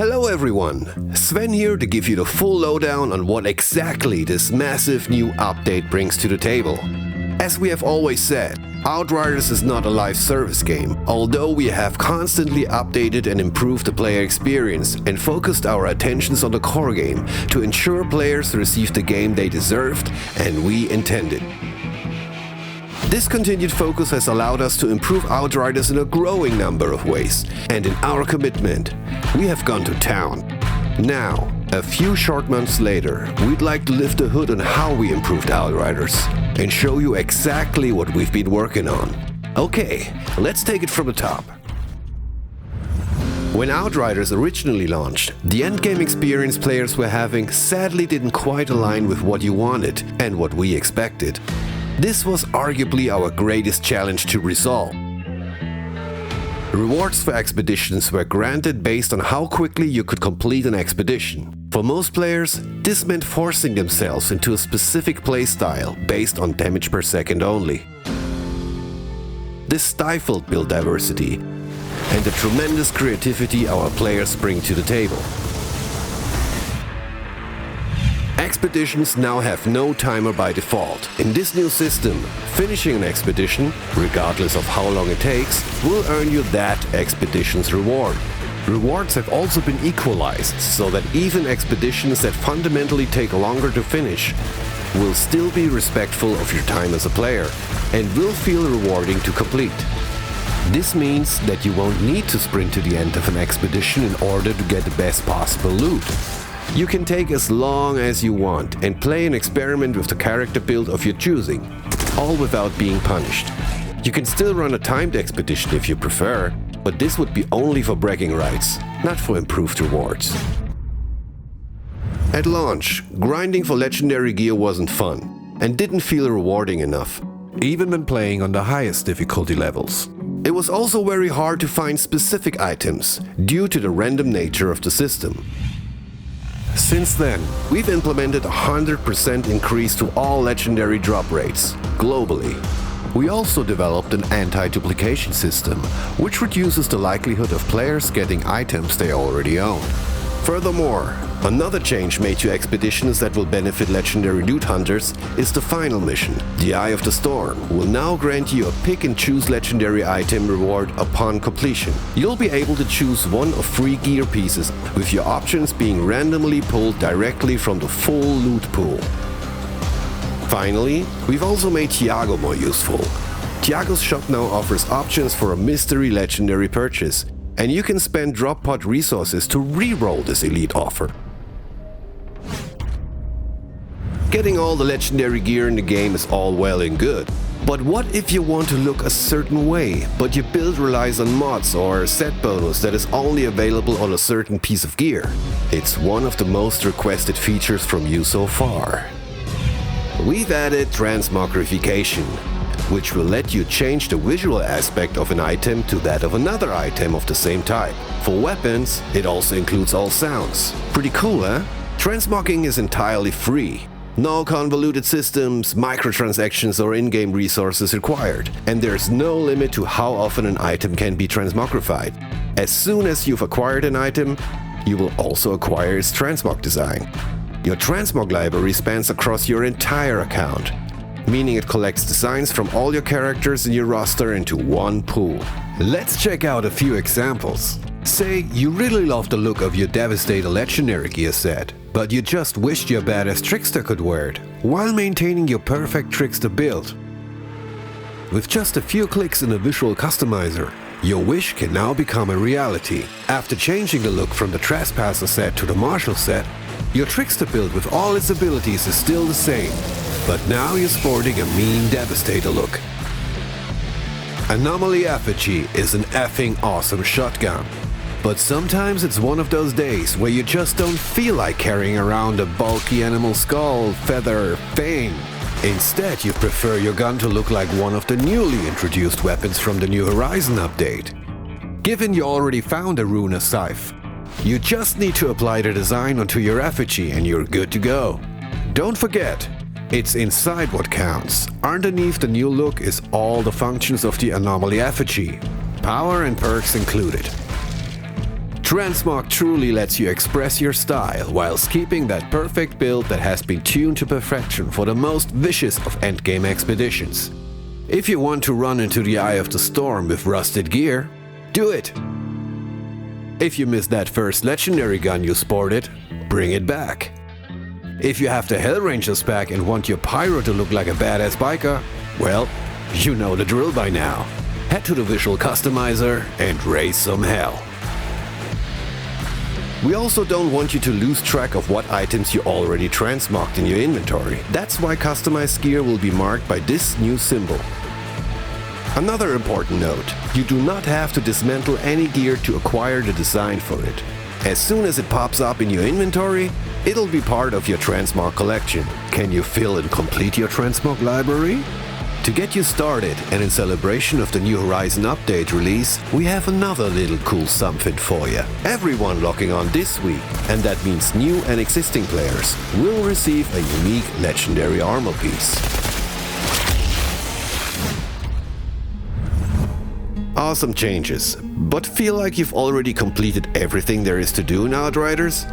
Hello everyone, Sven here to give you the full lowdown on what exactly this massive new update brings to the table. As we have always said, Outriders is not a live service game, although we have constantly updated and improved the player experience and focused our attentions on the core game to ensure players receive the game they deserved and we intended. This continued focus has allowed us to improve Outriders in a growing number of ways, and in our commitment, we have gone to town. Now, a few short months later, we'd like to lift the hood on how we improved Outriders and show you exactly what we've been working on. Okay, let's take it from the top. When Outriders originally launched, the endgame experience players were having sadly didn't quite align with what you wanted and what we expected. This was arguably our greatest challenge to resolve. Rewards for expeditions were granted based on how quickly you could complete an expedition. For most players, this meant forcing themselves into a specific playstyle based on damage per second only. This stifled build diversity and the tremendous creativity our players bring to the table. Expeditions now have no timer by default. In this new system, finishing an expedition, regardless of how long it takes, will earn you that expedition's reward. Rewards have also been equalized, so that even expeditions that fundamentally take longer to finish will still be respectful of your time as a player and will feel rewarding to complete. This means that you won't need to sprint to the end of an expedition in order to get the best possible loot. You can take as long as you want and play and experiment with the character build of your choosing, all without being punished. You can still run a timed expedition if you prefer, but this would be only for bragging rights, not for improved rewards. At launch, grinding for legendary gear wasn't fun and didn't feel rewarding enough, even when playing on the highest difficulty levels. It was also very hard to find specific items due to the random nature of the system. Since then, we've implemented a 100% increase to all legendary drop rates, globally. We also developed an anti-duplication system, which reduces the likelihood of players getting items they already own. Furthermore, another change made to expeditions that will benefit legendary loot hunters is the final mission. The Eye of the Storm will now grant you a pick-and-choose legendary item reward upon completion. You'll be able to choose one of 3 gear pieces, with your options being randomly pulled directly from the full loot pool. Finally, we've also made Tiago more useful. Tiago's shop now offers options for a mystery legendary purchase, and you can spend drop pod resources to re-roll this elite offer. Getting all the legendary gear in the game is all well and good, but what if you want to look a certain way, but your build relies on mods or a set bonus that is only available on a certain piece of gear? It's one of the most requested features from you so far. We've added Transmogrification, which will let you change the visual aspect of an item to that of another item of the same type. For weapons, it also includes all sounds. Pretty cool, huh? Transmogging is entirely free. No convoluted systems, microtransactions or in-game resources required, and there's no limit to how often an item can be transmogrified. As soon as you've acquired an item, you will also acquire its transmog design. Your transmog library spans across your entire account, meaning it collects designs from all your characters in your roster into one pool. Let's check out a few examples. Say you really love the look of your Devastator legendary gear set, but you just wished your badass trickster could wear it, while maintaining your perfect trickster build. With just a few clicks in a visual customizer, your wish can now become a reality. After changing the look from the Trespasser set to the Martial set, your trickster build with all its abilities is still the same, but now you're sporting a mean Devastator look. Anomaly Effigy is an effing awesome shotgun. But sometimes it's one of those days where you just don't feel like carrying around a bulky animal skull, feather, fang. Instead, you prefer your gun to look like one of the newly introduced weapons from the New Horizon update. Given you already found a Runa Scythe, you just need to apply the design onto your effigy and you're good to go. Don't forget, it's inside what counts. Underneath the new look is all the functions of the Anomaly Effigy, power and perks included. Transmog truly lets you express your style whilst keeping that perfect build that has been tuned to perfection for the most vicious of endgame expeditions. If you want to run into the eye of the storm with rusted gear, do it! If you missed that first legendary gun you sported, bring it back. If you have the Hellranger's pack and want your pyro to look like a badass biker, well, you know the drill by now. Head to the visual customizer and raise some hell. We also don't want you to lose track of what items you already transmogged in your inventory. That's why customized gear will be marked by this new symbol. Another important note, you do not have to dismantle any gear to acquire the design for it. As soon as it pops up in your inventory, it'll be part of your transmog collection. Can you fill and complete your transmog library? To get you started, and in celebration of the New Horizon update release, we have another little cool something for you. Everyone logging on this week, and that means new and existing players, will receive a unique legendary armor piece. Awesome changes, but feel like you've already completed everything there is to do in Outriders?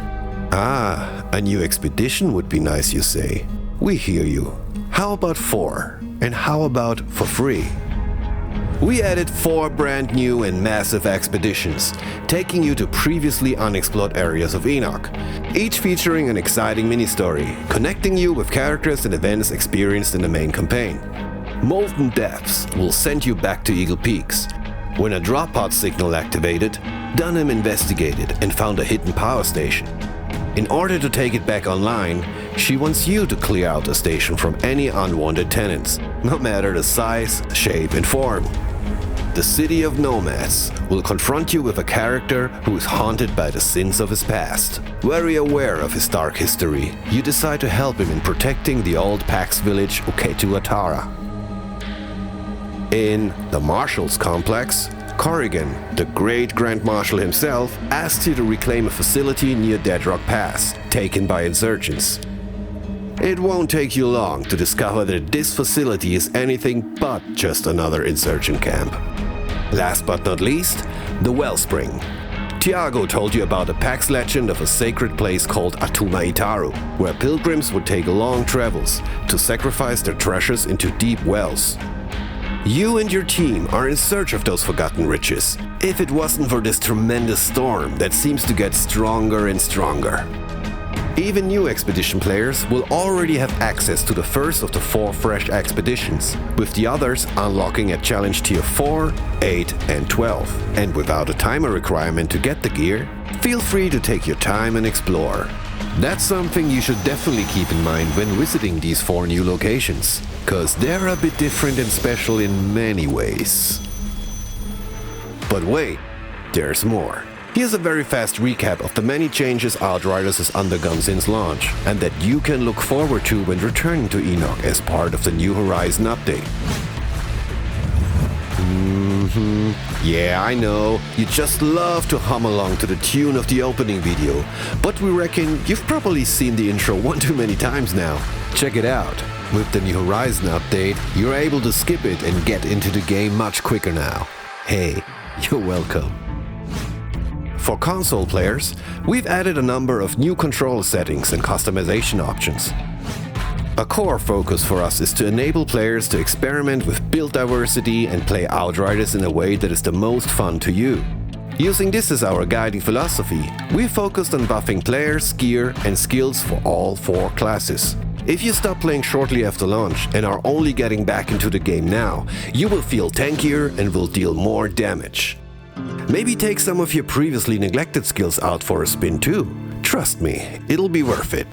Ah, a new expedition would be nice, you say. We hear you. How about 4? And how about for free? We added 4 brand new and massive expeditions, taking you to previously unexplored areas of Enoch, each featuring an exciting mini-story, connecting you with characters and events experienced in the main campaign. Molten Depths will send you back to Eagle Peaks. When a drop pod signal activated, Dunham investigated and found a hidden power station. In order to take it back online, she wants you to clear out the station from any unwanted tenants, no matter the size, shape and form. The City of Nomads will confront you with a character who is haunted by the sins of his past. Very aware of his dark history, you decide to help him in protecting the old Pax village Uketuatara. In the Marshals Complex, Corrigan, the great Grand Marshal himself, asks you to reclaim a facility near Deadrock Pass, taken by insurgents. It won't take you long to discover that this facility is anything but just another insurgent camp. Last but not least, the Wellspring. Tiago told you about a Pax legend of a sacred place called Atuma Itaru, where pilgrims would take long travels to sacrifice their treasures into deep wells. You and your team are in search of those forgotten riches, if it wasn't for this tremendous storm that seems to get stronger and stronger. Even new expedition players will already have access to the first of the 4 fresh expeditions, with the others unlocking at challenge tier 4, 8 and 12. And without a timer requirement to get the gear, feel free to take your time and explore. That's something you should definitely keep in mind when visiting these 4 new locations, cause they're a bit different and special in many ways. But wait, there's more. Here's a very fast recap of the many changes Outriders has undergone since launch, and that you can look forward to when returning to Enoch as part of the New Horizon update. Yeah, I know, you just love to hum along to the tune of the opening video, but we reckon you've probably seen the intro one too many times now. Check it out. With the New Horizon update, you're able to skip it and get into the game much quicker now. Hey, you're welcome. For console players, we've added a number of new control settings and customization options. A core focus for us is to enable players to experiment with build diversity and play Outriders in a way that is the most fun to you. Using this as our guiding philosophy, we focused on buffing players, gear and skills for all 4 classes. If you stop playing shortly after launch and are only getting back into the game now, you will feel tankier and will deal more damage. Maybe take some of your previously neglected skills out for a spin too. Trust me, it'll be worth it.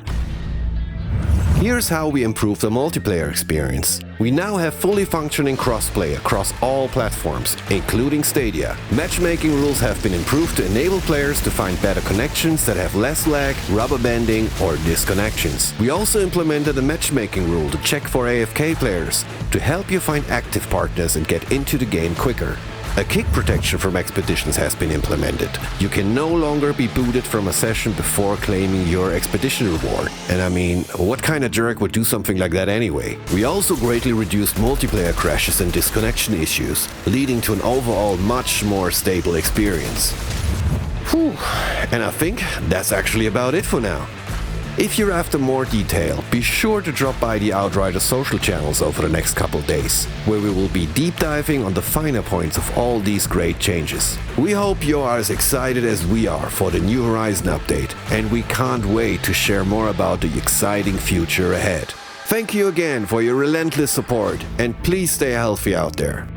Here's how we improve the multiplayer experience. We now have fully functioning crossplay across all platforms, including Stadia. Matchmaking rules have been improved to enable players to find better connections that have less lag, rubber banding, or disconnections. We also implemented a matchmaking rule to check for AFK players, to help you find active partners and get into the game quicker. A kick protection from expeditions has been implemented. You can no longer be booted from a session before claiming your expedition reward. And I mean, what kind of jerk would do something like that anyway? We also greatly reduced multiplayer crashes and disconnection issues, leading to an overall much more stable experience. Whew. And I think that's actually about it for now. If you're after more detail, be sure to drop by the Outriders social channels over the next couple days, where we will be deep diving on the finer points of all these great changes. We hope you are as excited as we are for the New Horizon update, and we can't wait to share more about the exciting future ahead. Thank you again for your relentless support, and please stay healthy out there.